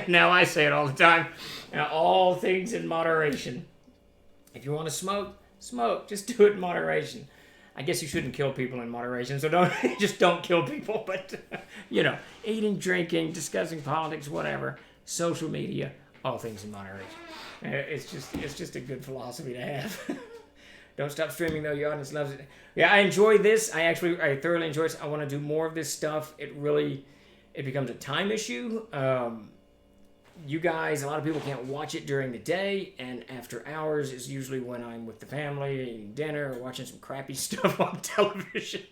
Now I say it all the time. All things in moderation. If you want to smoke, smoke. Just do it in moderation. I guess you shouldn't kill people in moderation, so don't kill people. But, eating, drinking, discussing politics, whatever, social media, all things in moderation. It's just a good philosophy to have. Don't stop streaming, though. Your audience loves it. Yeah, I enjoy this. I thoroughly enjoy this. I want to do more of this stuff. It becomes a time issue. You guys, a lot of people can't watch it during the day, and after hours is usually when I'm with the family, eating dinner, or watching some crappy stuff on television.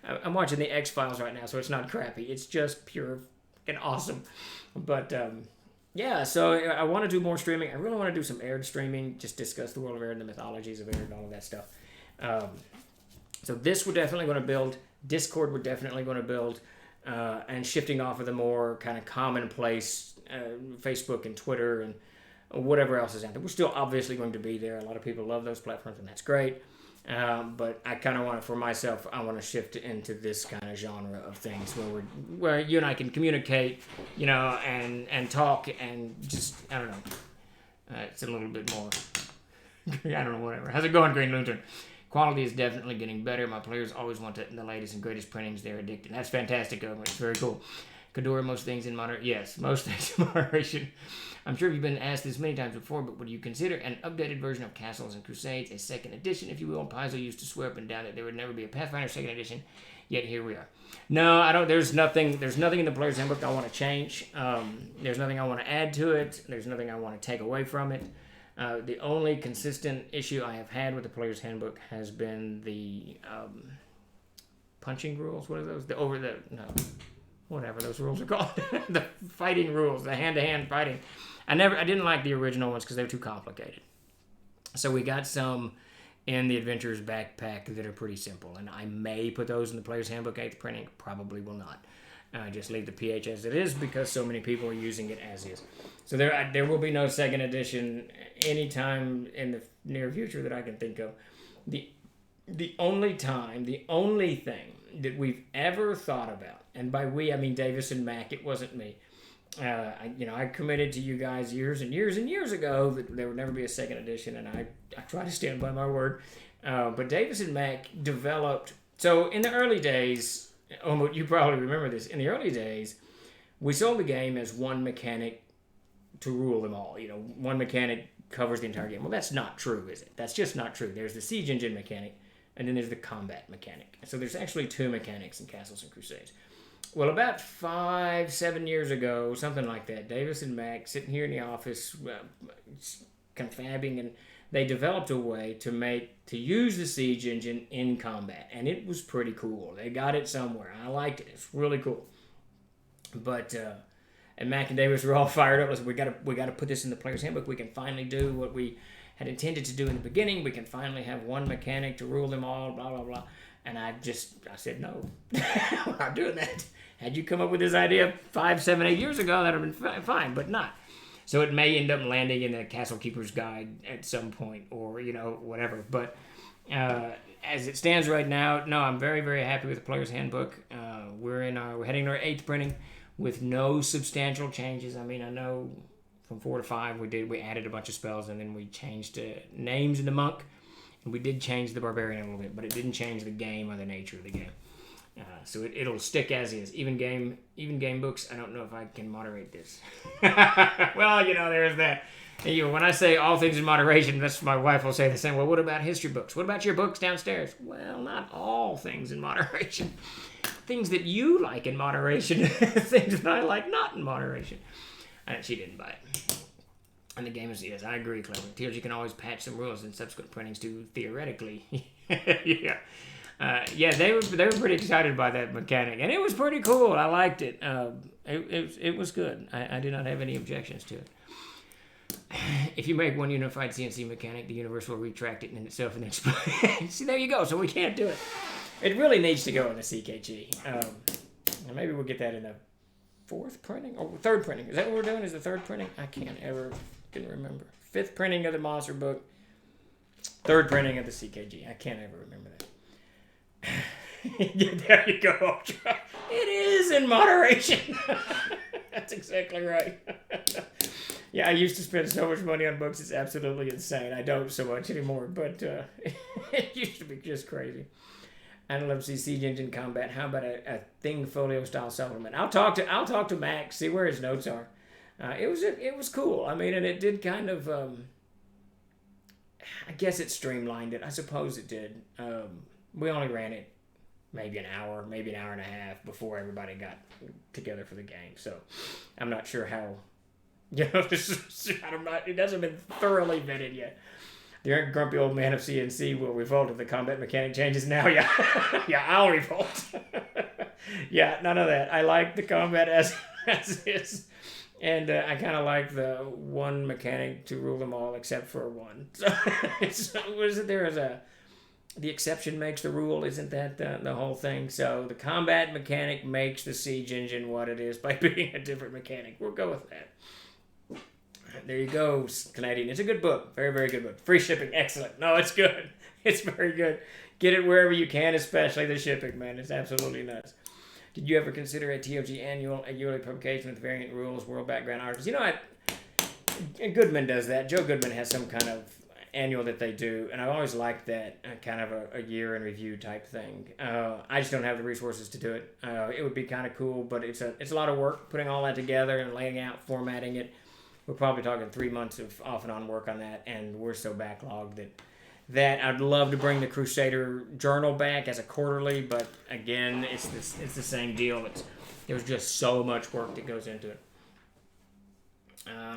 I'm watching the X-Files right now, so it's not crappy. It's just pure and awesome. But, yeah, so I want to do more streaming. I really want to do some Aird streaming, just discuss the world of Aird and the mythologies of Aird and all of that stuff. So this we're definitely going to build. Discord we're definitely going to build. And shifting off of the more kind of commonplace Facebook and Twitter and whatever else is out there. We're still obviously going to be there. A lot of people love those platforms, and that's great. But I kind of want to, for myself, I want to shift into this kind of genre of things where you and I can communicate, and talk and just, I don't know. It's a little bit more, I don't know, whatever. How's it going, Green Lantern? Quality is definitely getting better. My players always want the latest and greatest printings. They're addicted. That's fantastic. It's very cool. Kadora, most things in moderation. Yes, most things in moderation. I'm sure you've been asked this many times before, but would you consider an updated version of Castles and Crusades, a second edition, if you will? Paizo used to swear up and down that there would never be a Pathfinder second edition, yet here we are. No, I don't. There's nothing in the Player's Handbook I want to change. There's nothing I want to add to it. There's nothing I want to take away from it. The only consistent issue I have had with the Player's Handbook has been the punching rules. What are those? Whatever those rules are called. The fighting rules, the hand-to-hand fighting. I didn't like the original ones because they were too complicated. So we got some in the Adventurer's Backpack that are pretty simple, and I may put those in the Player's Handbook 8th printing. Probably will not. Just leave the PH as it is because so many people are using it as is. So there will be no second edition anytime in the near future that I can think of. The only thing that we've ever thought about, and by we I mean Davis and Mac, it wasn't me. I committed to you guys years and years and years ago that there would never be a second edition, and I try to stand by my word. But Davis and Mac developed. So in the early days. You probably remember this. In the early days, we sold the game as one mechanic to rule them all. One mechanic covers the entire game. Well, that's not true, is it? That's just not true. There's the siege engine mechanic, and then there's the combat mechanic. So there's actually two mechanics in Castles and Crusades. Well, about 5-7 years ago, something like that, Davis and Mac sitting here in the office, confabbing, and they developed a way to use the siege engine in combat, and it was pretty cool. They got it somewhere. I liked it. It's really cool. But and Mac and Davis were all fired up. Listen, we got to put this in the Player's Handbook. We can finally do what we had intended to do in the beginning. We can finally have one mechanic to rule them all. Blah blah blah. And I said no. We're not doing that. Had you come up with this idea 5, 7, 8 years ago, that would have been fine, but not. So it may end up landing in the Castle Keeper's Guide at some point, or whatever. But as it stands right now, no, I'm very, very happy with the Player's Handbook. We're heading to our 8th printing with no substantial changes. I mean, I know from 4 to 5 we added a bunch of spells, and then we changed names in the monk, and we did change the barbarian a little bit, but it didn't change the game or the nature of the game. So it'll stick as is. Even game books, I don't know if I can moderate this. Well, there's that. When I say all things in moderation, that's my wife will say the same. Well, what about history books? What about your books downstairs? Well, not all things in moderation. Things that you like in moderation. Things that I like not in moderation. And she didn't buy it. And the game is, yes, I agree, Clever. TLG can always patch some rules in subsequent printings to theoretically. Yeah. They were pretty excited by that mechanic, and it was pretty cool. I liked it. It was good. I did not have any objections to it. If you make one unified CNC mechanic, the universe will retract it in itself and then see, there you go. So we can't do it. It really needs to go in the CKG. And maybe we'll get that in the 4th printing or 3rd printing. Is that what we're doing? Is the 3rd printing? I can't remember. 5th printing of the monster book. Third printing of the CKG. I can't ever remember that. Yeah, there you go, Ultra. It is in moderation. That's exactly right. Yeah, I used to spend so much money on books. It's absolutely insane. I don't so much anymore, but it used to be just crazy. I don't love to see Siege Engine Combat. How about a Thing Folio style supplement? I'll talk to Max. See where his notes are. It was cool. I mean, and it did kind of. I guess it streamlined it. I suppose it did. We only ran it maybe an hour and a half before everybody got together for the game. So I'm not sure how. It hasn't been thoroughly vetted yet. The grumpy old man of CNC will revolt if the combat mechanic changes now. Yeah, yeah, I'll revolt. Yeah, none of that. I like the combat as is. And I kind of like the one mechanic to rule them all except for one. So, the exception makes the rule, isn't that the whole thing? So the combat mechanic makes the siege engine what it is by being a different mechanic. We'll go with that. There you go, Canadian. It's a good book. Very, very good book. Free shipping. Excellent. No, it's good. It's very good. Get it wherever you can, especially the shipping, man. It's absolutely nuts. Did you ever consider a TOG annual, a yearly publication with variant rules, world background articles? Goodman does that. Joe Goodman has some kind of annual that they do, and I've always liked that kind of a year in review type thing. I just don't have the resources to do it. It would be kind of cool, but it's a lot of work putting all that together and laying out, formatting it. We're probably talking 3 months of off and on work on that, and we're so backlogged that I'd love to bring the Crusader Journal back as a quarterly, but again, it's the same deal. There's just so much work that goes into it.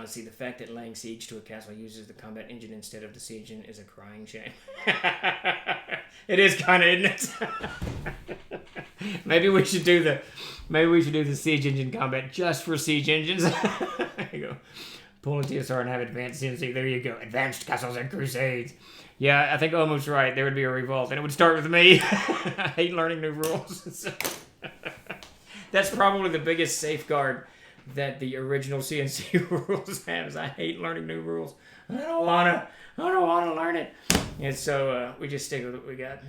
See, the fact that laying siege to a castle uses the combat engine instead of the siege engine is a crying shame. It is kind of, isn't it? Maybe we should do the siege engine combat just for siege engines. There you go. Pull a TSR and have advanced CNC. There you go. Advanced castles and crusades. Yeah, I think almost right. There would be a revolt, and it would start with me. I hate learning new rules. That's probably the biggest safeguard that the original CNC rules have. Is I hate learning new rules. I don't wanna learn it. And so we just stick with what we got.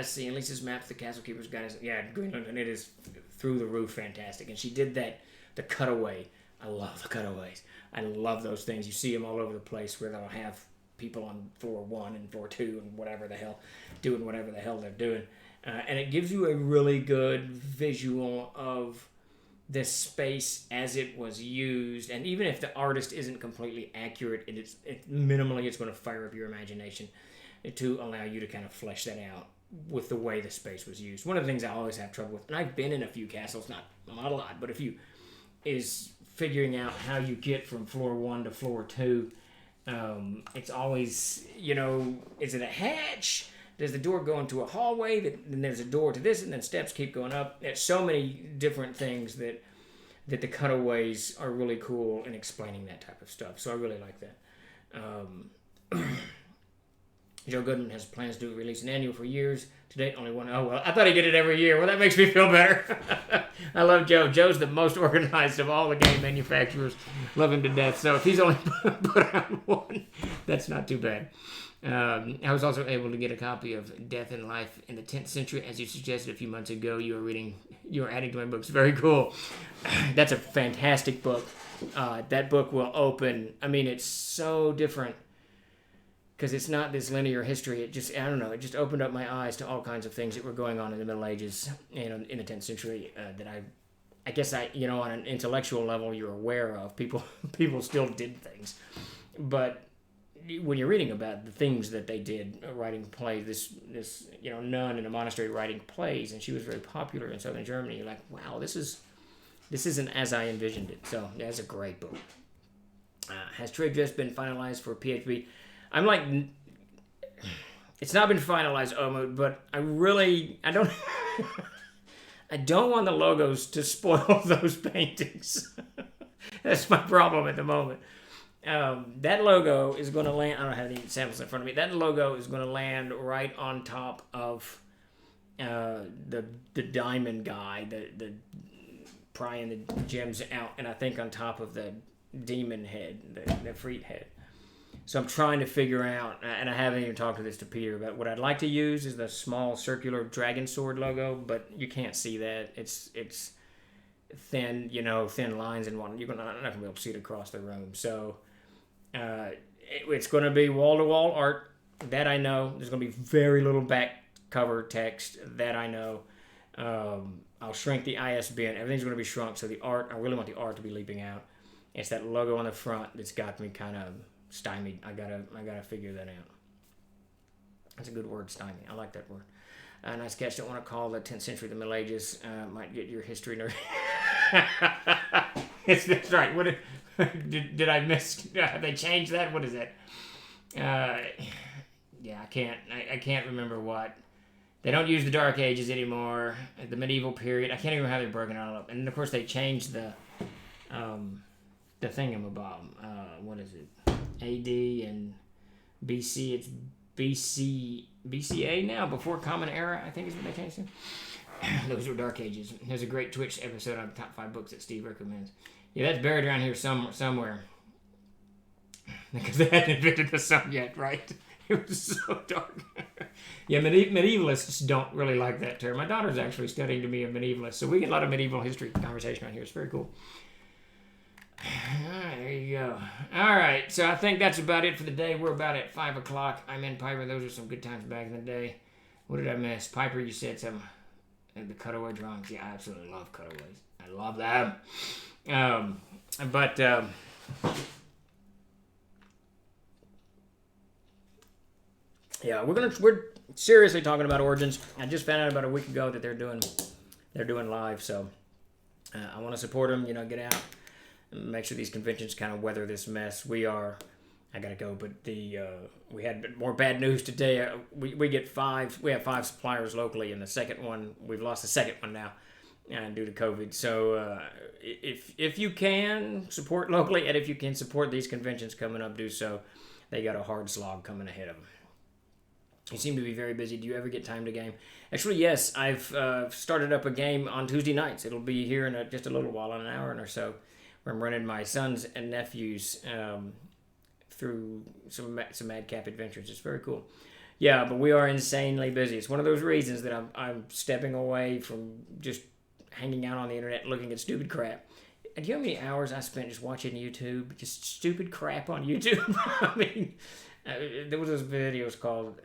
SC and Lisa's map, the Castle Keeper's Guide is Greenland, and it is through the roof fantastic. And she did the cutaway. I love the cutaways. I love those things. You see them all over the place where they'll have people on floor 1 and floor 2 and whatever the hell, doing whatever the hell they're doing. And it gives you a really good visual of the space as it was used. And even if the artist isn't completely accurate, minimally it's going to fire up your imagination to allow you to kind of flesh that out with the way the space was used. One of the things I always have trouble with, and I've been in a few castles, not a lot, but a few, is figuring out how you get from floor 1 to floor 2. It's always, is it a hatch? Does the door go into a hallway? Then there's a door to this, and then steps keep going up. There's so many different things that the cutaways are really cool in explaining that type of stuff. So I really like that. Joe Goodman has plans to release an annual for years. To date, only one. Oh, well, I thought he did it every year. Well, that makes me feel better. I love Joe. Joe's the most organized of all the game manufacturers. Love him to death. So if he's only put out one, that's not too bad. I was also able to get a copy of Death and Life in the 10th Century, as you suggested a few months ago. You were adding to my books. Very cool. That's a fantastic book. That book will open. I mean, it's so different because it's not this linear history. It just opened up my eyes to all kinds of things that were going on in the Middle Ages, in the 10th century that I guess on an intellectual level you're aware of. People still did things, but when you're reading about the things that they did, writing plays, this nun in a monastery writing plays, and she was very popular in southern Germany, you're like, wow, this isn't as I envisioned it. So that's a great book. Has trade just been finalized for PHB? I'm like, it's not been finalized, but I don't I don't want the logos to spoil those paintings. That's my problem at the moment. That logo is going to land. I don't have any samples in front of me. That logo is going to land right on top of the diamond guy, the prying the gems out, and I think on top of the demon head, the Freet head. So I'm trying to figure out, and I haven't even talked to this to Peter, but what I'd like to use is the small circular dragon sword logo, but you can't see that. It's thin, thin lines and one. You're not going to be able to see it across the room. So it's going to be wall-to-wall art. That I know. There's going to be very little back cover text. That I know. I'll shrink the ISBN. Everything's going to be shrunk. So the art, I really want the art to be leaping out. It's that logo on the front that's got me kind of stymied. I gotta figure that out. That's a good word, stymie. I like that word. And I sketch don't want to call the 10th century the Middle Ages. Might get your history nerd. That's right. What did I miss? They changed that. What is that? Yeah, I can't remember what. They don't use the Dark Ages anymore. The medieval period. I can't even remember how they're broken all up. And of course they changed the thingamabob. What is it? AD and BC. It's BCA now, before Common Era, I think is what they changed to. Those were Dark Ages. There's a great Twitch episode on top 5 books that Steve recommends. Yeah, that's buried around here somewhere. Because they hadn't invented the sun yet, right? It was so dark. Yeah, medievalists don't really like that term. My daughter's actually studying to be a medievalist, so we get a lot of medieval history conversation around here. It's very cool. Alright, there you go. Alright, so I think that's about it for the day. We're about at 5 o'clock. I'm in Piper. Those are some good times back in the day. What did I miss? Piper, you said some... The cutaway drawings. Yeah, I absolutely love cutaways. I love them. Yeah, we're seriously talking about Origins. I just found out about a week ago that they're doing live, so I want to support them, get out. Make sure these conventions kind of weather this mess. I gotta go, but we had more bad news today. We have 5 suppliers locally, and the second one, we've lost the second one now due to COVID. So if you can support locally, and if you can support these conventions coming up, do so. They got a hard slog coming ahead of them. You seem to be very busy. Do you ever get time to game? Actually, yes. I've started up a game on Tuesday nights. It'll be here in just a little while, in an hour or so. I'm running my sons and nephews through some madcap adventures. It's very cool. Yeah, but we are insanely busy. It's one of those reasons that I'm stepping away from just hanging out on the internet looking at stupid crap. And do you know how many hours I spent just watching YouTube? Just stupid crap on YouTube. I mean, there was those videos called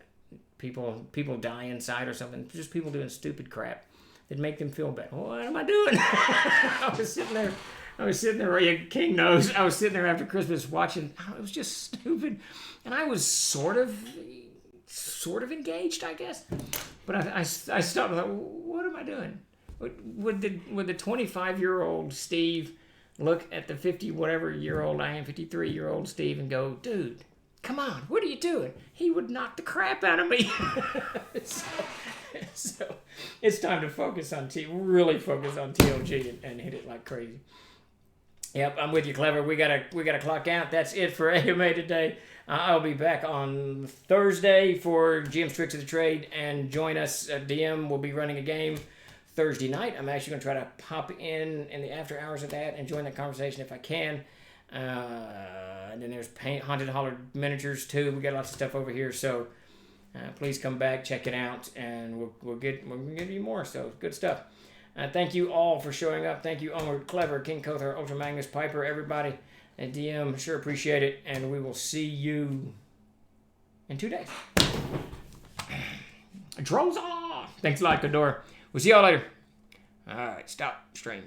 People Die Inside or something. Just people doing stupid crap that make them feel bad. What am I doing? I was sitting there, King knows, I was sitting there after Christmas watching, it was just stupid. And I was sort of engaged, I guess. But I stopped and thought, what am I doing? Would the 25-year-old Steve look at the 50-whatever-year-old I am, 53-year-old Steve, and go, dude, come on, what are you doing? He would knock the crap out of me. So it's time to really focus on TLG and hit it like crazy. Yep, I'm with you, Clever. We gotta clock out. That's it for AMA today. I'll be back on Thursday for GM's Tricks of the Trade, and join us. DM will be running a game Thursday night. I'm actually going to try to pop in the after hours of that and join the conversation if I can. And then there's Haunted Holler miniatures too. We got lots of stuff over here, so please come back, check it out, and we'll give you more. So good stuff. Thank you all for showing up. Thank you, Onward, Clever, King Kothar, Ultra Magnus, Piper, everybody at DM. Sure appreciate it, and we will see you in 2 days. Trolls off. Thanks a lot, Cador. We'll see y'all later. All right, stop stream.